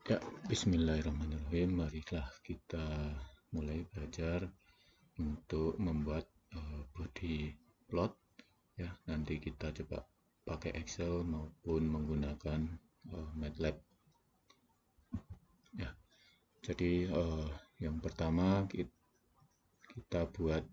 Ya, bismillahirrahmanirrahim. Marilah kita mulai belajar untuk membuat body plot. Ya, nanti kita coba pakai Excel maupun menggunakan MATLAB. Ya, jadi yang pertama kita buat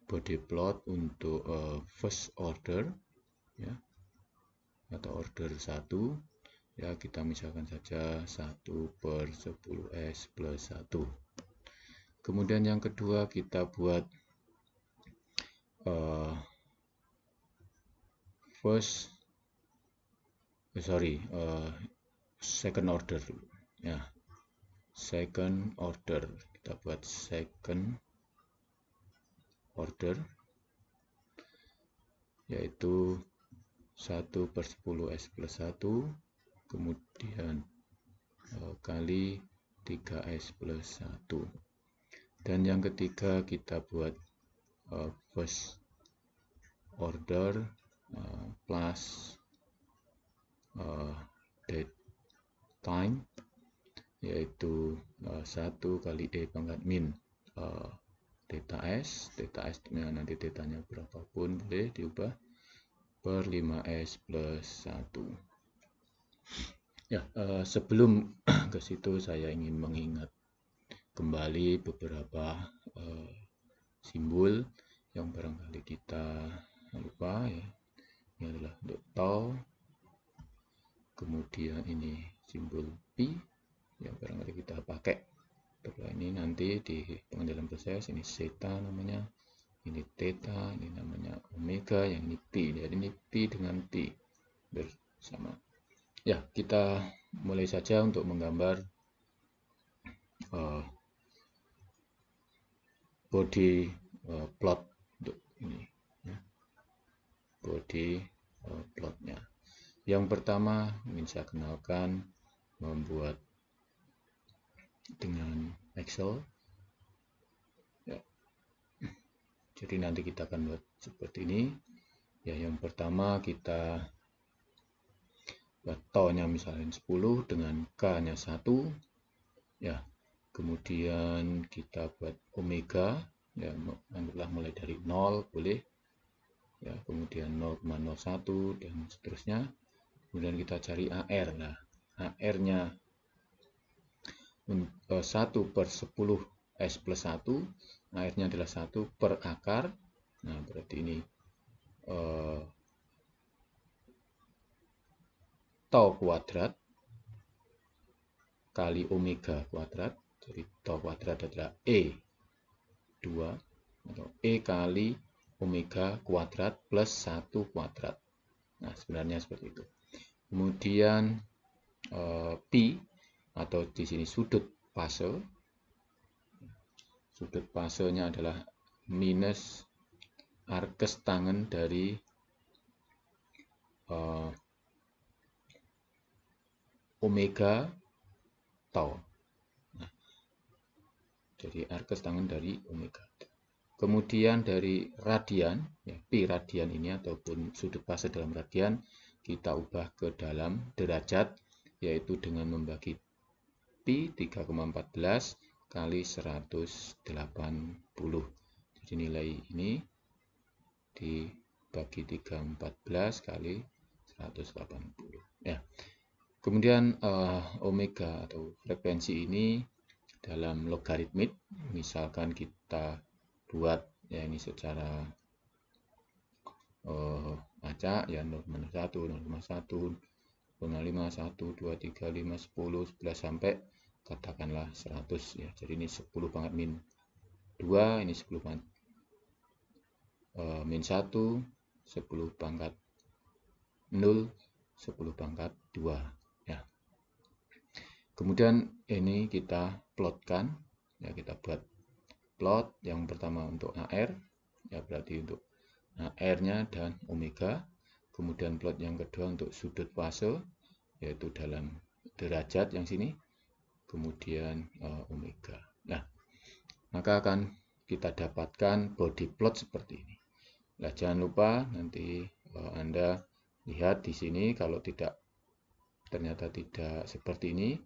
body plot untuk first order, ya, atau order 1. Ya, kita misalkan saja 1/10s plus 1. Kemudian yang kedua kita buat second order dulu. Ya, second order. Kita buat second order, yaitu 1/10s plus 1, kemudian kali 3s plus 1. Dan yang ketiga kita buat first order plus date time, yaitu 1 kali E pangkat min theta S nanti tetanya berapapun boleh diubah, per 5s plus 1. Ya, sebelum ke situ saya ingin mengingat kembali beberapa simbol yang barangkali kita lupa, ya. Ini adalah untuk tau, kemudian ini simbol pi yang barangkali kita pakai. Setelah ini nanti di pengendalian proses, ini zeta namanya, ini theta, ini namanya omega, yang ini pi. Jadi ini pi dengan pi bersama. Ya, kita mulai saja untuk menggambar body plot untuk ini, ya. Body plotnya. Yang pertama ingin saya kenalkan membuat dengan Excel. Ya. Jadi nanti kita akan buat seperti ini. Ya, yang pertama kita buat tau-nya misalnya 10 dengan K-nya 1. Ya. Kemudian kita buat omega, ya, anggaplah mulai dari 0 boleh. Ya, kemudian 0,01 dan seterusnya. Kemudian kita cari AR. Nah, AR-nya 1/10s plus 1, AR-nya adalah 1 per akar. Nah, berarti ini tau kuadrat kali omega kuadrat. Jadi tau kuadrat adalah E2 atau E kali omega kuadrat plus 1 kuadrat. Nah, sebenarnya seperti itu. Kemudian pi atau di sini sudut fase. Sudut fasenya adalah minus arkes tangen dari omega tau. Nah, jadi arkes tangen dari omega. Kemudian dari radian, ya, pi radian ini ataupun sudut fase dalam radian kita ubah ke dalam derajat, yaitu dengan membagi pi 3,14 kali 180. Jadi nilai ini dibagi 314 kali 180. Ya. Kemudian omega atau frekuensi ini dalam logaritmik, misalkan kita buat ya ini secara acak, ya 0,1, 0,1, 0,5, 1, 2, 3, 5, 10, 11 sampai katakanlah 100, ya. Jadi ini 10 pangkat min 2, ini 10 pangkat min 1, 10 pangkat 0, 10 pangkat 2, ya. Kemudian ini kita plotkan, ya, kita buat plot yang pertama untuk AR, ya, berarti untuk AR-nya dan omega. Kemudian plot yang kedua untuk sudut fase, yaitu dalam derajat yang sini, kemudian omega. Nah, maka akan kita dapatkan body plot seperti ini. Nah, jangan lupa nanti Anda lihat di sini, kalau ternyata tidak seperti ini,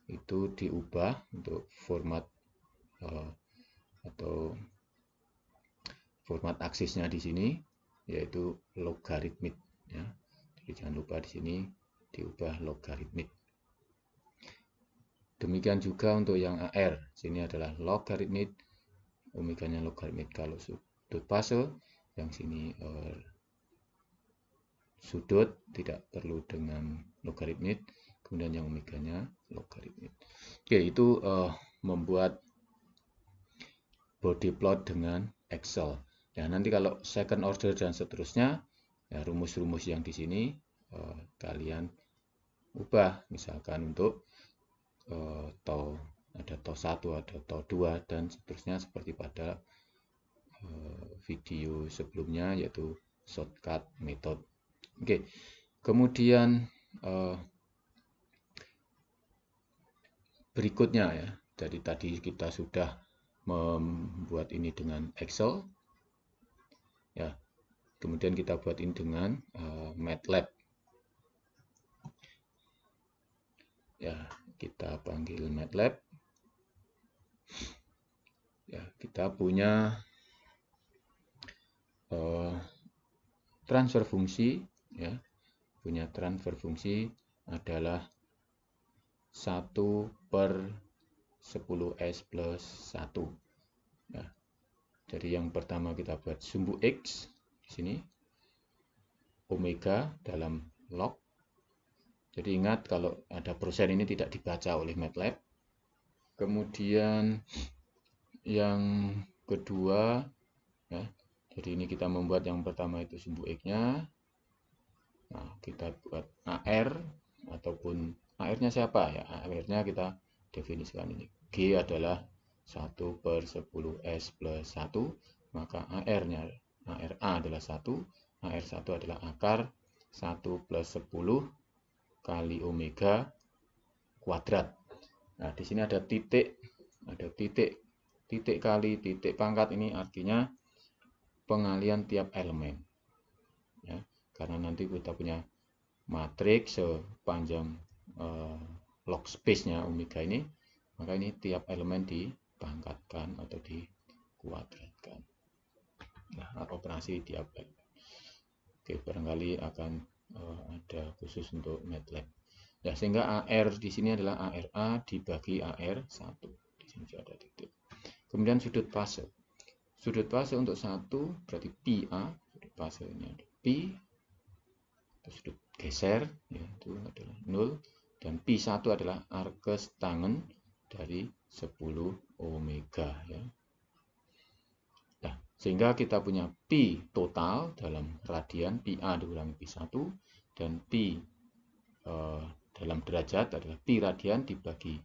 itu diubah untuk format atau format aksisnya di sini yaitu logaritmik ya. Jadi jangan lupa di sini diubah logaritmik. Demikian juga untuk yang AR, sini adalah logaritmik, omeganya logaritmik. Kalau sudut fase yang sini sudut tidak perlu dengan logaritmik, kemudian yang omeganya logaritmik. Oke, itu membuat body plot dengan Excel. Ya, nanti kalau second order dan seterusnya, ya rumus-rumus yang di sini kalian ubah, misalkan untuk tau ada tau 1, ada tau 2 dan seterusnya seperti pada video sebelumnya yaitu shortcut method. Oke, kemudian berikutnya ya, dari tadi kita sudah membuat ini dengan Excel ya, kemudian kita buat ini dengan MATLAB ya, kita panggil MATLAB ya. Kita punya transfer fungsi ya, punya transfer fungsi adalah 1/10s plus 1 ya. Jadi yang pertama kita buat sumbu X di sini, omega dalam log. Jadi ingat kalau ada persen ini tidak dibaca oleh MATLAB. Kemudian yang kedua ya, jadi ini kita membuat yang pertama itu sumbu X-nya. Nah, kita buat AR ataupun AR-nya siapa ya? AR-nya kita definisikan ini. G adalah 1/10s plus 1, maka AR-nya ARA adalah 1, AR1 adalah akar 1 plus 10 kali omega kuadrat. Nah, di sini ada titik kali titik pangkat, ini artinya pengalian tiap elemen. Ya, karena nanti kita punya matriks sepanjang log space-nya omega ini, maka ini tiap elemen dipangkatkan atau dikuadratkan. Nah, operasi tiap elemen. Oke, barangkali akan ada khusus untuk MATLAB. Ya, sehingga AR di sini adalah ARA dibagi AR1. Di sini ada titik. Kemudian sudut fase. Sudut fase untuk 1 berarti PA, sudut fase ini ada P, sudut geser ya, itu adalah 0, dan P1 adalah arkes tangen dari 10 omega ya. Nah, sehingga kita punya P total dalam radian, PA dikurangi P1, dan P dalam derajat adalah Pi radian dibagi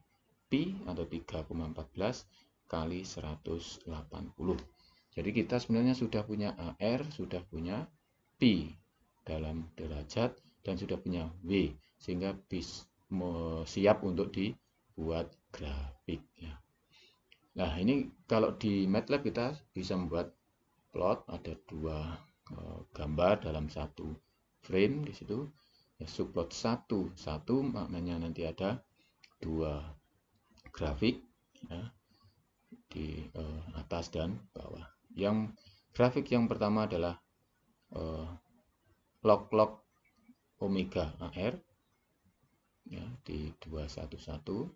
Pi atau 3,14 kali 180. Jadi kita sebenarnya sudah punya AR, sudah punya Pi dalam derajat, dan sudah punya W, sehingga siap untuk dibuat grafik ya. Nah, ini kalau di MATLAB kita bisa membuat plot, ada dua gambar dalam satu frame di situ. Ya, subplot 1 maknanya nanti ada dua grafik ya, di atas dan bawah. Yang grafik yang pertama adalah log omega AR ya, di 211,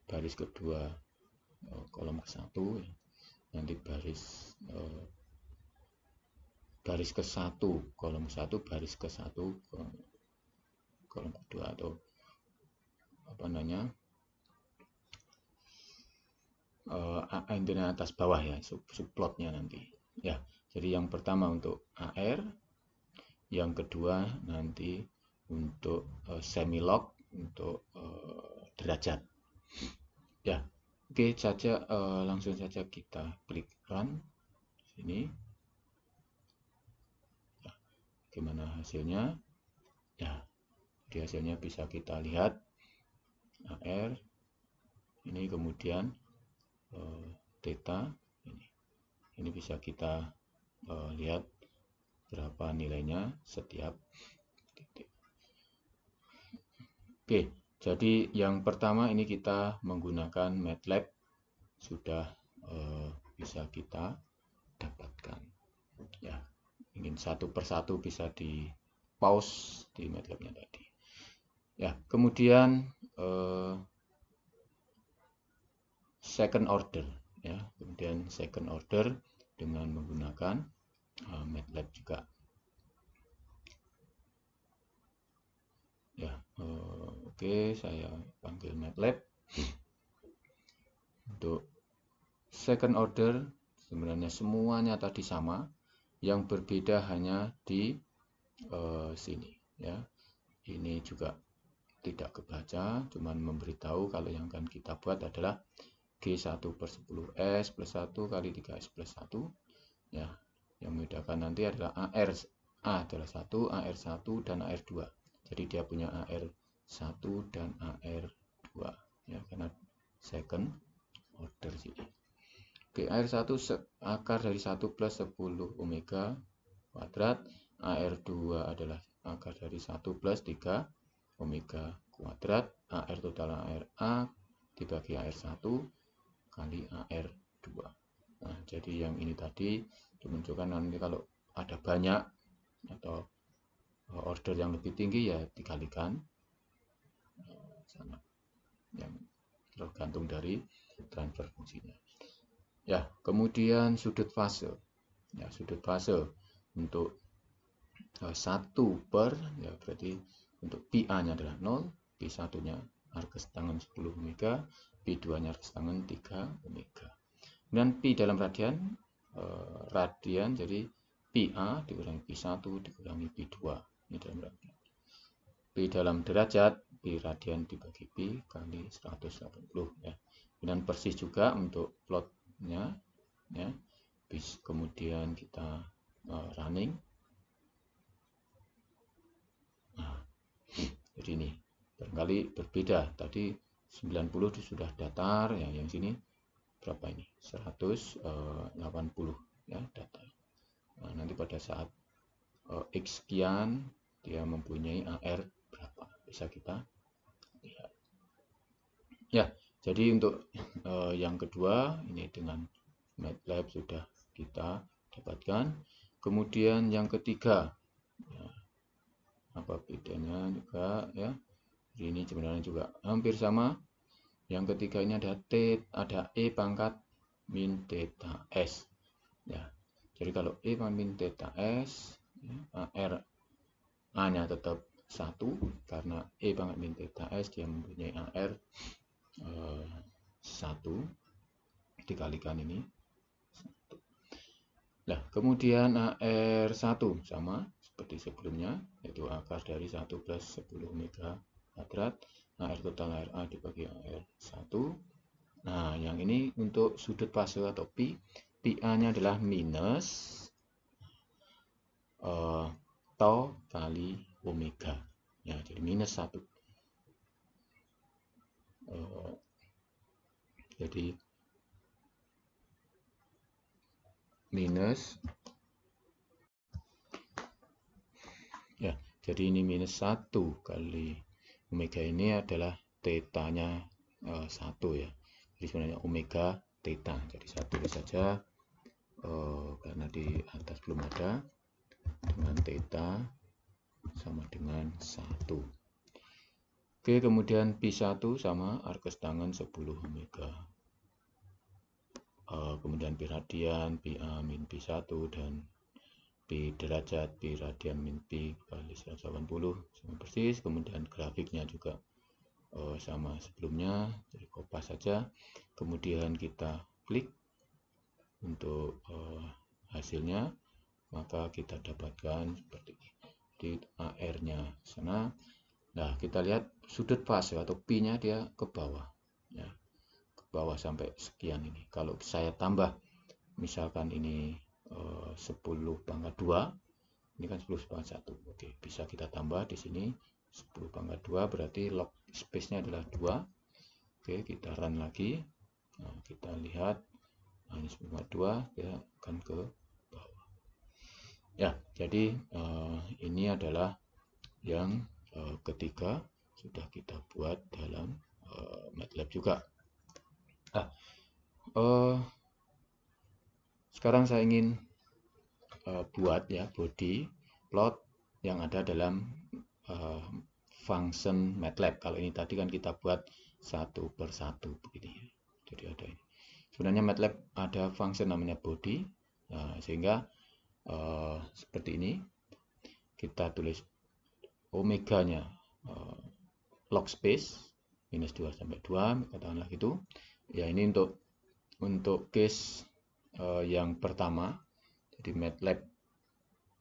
baris kedua kolom ke-1 ya. Nanti baris ke-1 kolom 1, baris ke-1 kolom kedua, atau apa namanya, intinya atas bawah ya, subplotnya nanti ya. Jadi yang pertama untuk AR, yang kedua nanti untuk semilog untuk derajat ya. Oke saja, langsung saja kita klik run sini ya. Gimana hasilnya ya, di hasilnya bisa kita lihat AR ini, kemudian theta ini bisa kita lihat berapa nilainya setiap titik. Oke, Jadi yang pertama ini kita menggunakan MATLAB sudah bisa kita dapatkan. Ya, ingin satu persatu bisa di pause di MATLAB-nya tadi. Ya, kemudian second order, ya, kemudian second order dengan menggunakan MATLAB juga. Ya, oke, saya panggil MATLAB. Untuk second order sebenarnya semuanya tadi sama, yang berbeda hanya di sini, ya. Ini juga tidak kebaca, cuman memberitahu kalau yang akan kita buat adalah G1/10S plus 1 kali 3S plus 1, ya. Yang membedakan nanti adalah A adalah 1, AR1 dan AR2. Jadi dia punya AR1 dan AR2, ya, karena second order sini. Oke, AR1 akar dari 1 plus 10 omega kuadrat, AR2 adalah akar dari 1 plus 3 omega kuadrat, AR total ARA dibagi AR1 kali AR2. Nah, jadi yang ini tadi dimunculkan nanti kalau ada banyak atau order yang lebih tinggi ya dikalikan sama, yang tergantung dari transfer fungsinya. Ya, kemudian sudut fase. Ya, sudut fase untuk 1 per, ya berarti untuk PA-nya adalah 0, P1-nya arcus tangen 10 omega, P2-nya arcus tangen 3 omega. Dan P dalam radian, jadi PA dikurangi P1 dikurangi P2, ini dalam radian. P dalam derajat, P radian dibagi P kali 180, ya. Dan persis juga untuk plotnya, ya. Kemudian kita running. Nah, jadi ini barangkali berbeda, tadi 90 sudah datar, ya, yang sini berapa ini? 180, ya, datar. Nah, nanti pada saat X sekian dia mempunyai AR berapa, bisa kita lihat. Ya, jadi untuk yang kedua ini dengan MATLAB sudah kita dapatkan. Kemudian yang ketiga, ya, apa bedanya juga, ya. Ini sebenarnya juga hampir sama. Yang ketiga ini ada E pangkat min theta S, ya. Jadi kalau E pangkat min theta S, ya, AR A-nya tetap 1 karena E pangkat min theta S dia mempunyai AR 1 dikalikan ini 1. Nah, kemudian AR1 sama seperti sebelumnya, yaitu akar dari 1 plus 10 omega kuadrat, AR total ARA dibagi AR1. Nah, yang ini untuk sudut fase atau Pi, PA-nya adalah minus tau kali omega, ya, jadi minus 1. Jadi minus, ya, jadi ini minus 1 kali omega, ini adalah theta-nya 1, ya. Jadi sebenarnya omega theta, jadi 1 saja karena di atas belum ada, dengan theta sama dengan 1. Oke, kemudian P1 sama arcus tangen 10 omega. Kemudian P radian, PA min P1 dan P derajat, P radian min P kali 180 sama persis. Kemudian grafiknya juga sama sebelumnya, jadi kopas saja. Kemudian kita klik untuk hasilnya, maka kita dapatkan seperti ini di AR-nya sana. Nah, kita lihat sudut fase atau P-nya dia ke bawah, ya, ke bawah sampai sekian ini. Kalau saya tambah, misalkan ini 10 pangkat 2, ini kan 10 pangkat 1. Oke, bisa kita tambah di sini 10 pangkat 2, berarti log space-nya adalah 2. Oke, kita run lagi. Nah, kita lihat, nah, ini 10 pangkat 2, dia akan ke bawah. Ya, jadi ini adalah yang ketiga, sudah kita buat dalam MATLAB juga. Sekarang saya ingin buat ya body plot yang ada dalam function MATLAB. Kalau ini tadi kan kita buat satu per satu begini. Jadi ada ini. Sebenarnya MATLAB ada function namanya body, nah, sehingga seperti ini kita tulis omeganya log space minus 2 sampai 2, katakanlah gitu. Ya, ini untuk case yang pertama. Jadi MATLAB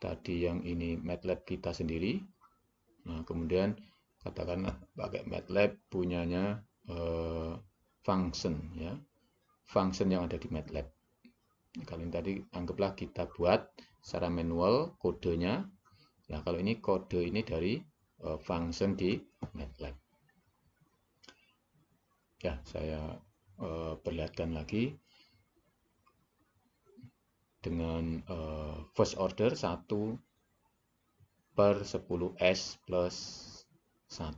tadi yang ini MATLAB kita sendiri. Nah, kemudian katakanlah pakai MATLAB punyanya function ya. Function yang ada di MATLAB. Kalau ini tadi anggaplah kita buat secara manual kodenya. Ya, kalau ini kode ini dari function di MATLAB. Ya, saya perlihatkan lagi dengan first order 1 per 10s plus 1.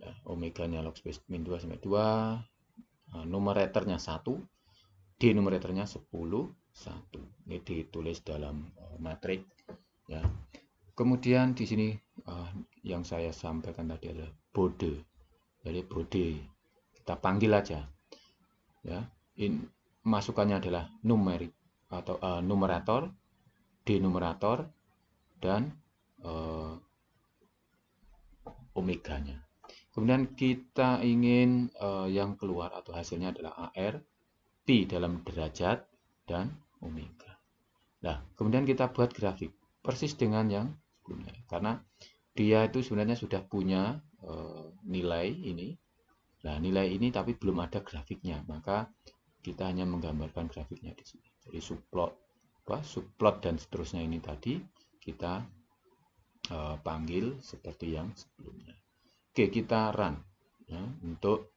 Ya, omeganya log space min 2 sampai 2, numeratornya 1, denominatornya 10, 1. Ini ditulis dalam matriks ya. Kemudian di sini yang saya sampaikan tadi adalah bode. Jadi bode kita panggil aja ya. Masukannya adalah numerik atau numerator, denominator, dan omeganya. Kemudian kita ingin yang keluar atau hasilnya adalah AR, Pi dalam derajat, dan omega. Nah, kemudian kita buat grafik persis dengan yang sebelumnya, karena dia itu sebenarnya sudah punya nilai ini. Nah, nilai ini tapi belum ada grafiknya, maka kita hanya menggambarkan grafiknya di sini. Jadi subplot dan seterusnya ini tadi kita panggil seperti yang sebelumnya. Oke, kita run ya, untuk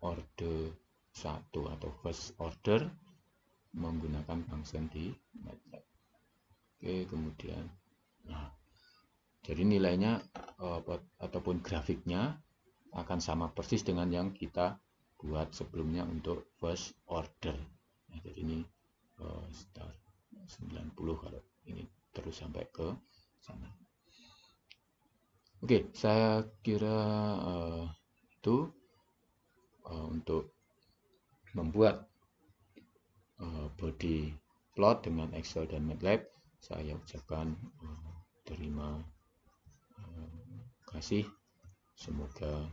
order 1 atau first order menggunakan function di MATLAB. Oke, kemudian jadi nilainya ataupun grafiknya akan sama persis dengan yang kita buat sebelumnya untuk first order. Nah, jadi ini start 90 kalau ini terus sampai ke sana. Oke, saya kira itu untuk membuat body plot dengan Excel dan MATLAB. Saya ucapkan terima kasih, semoga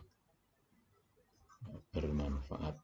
bermanfaat.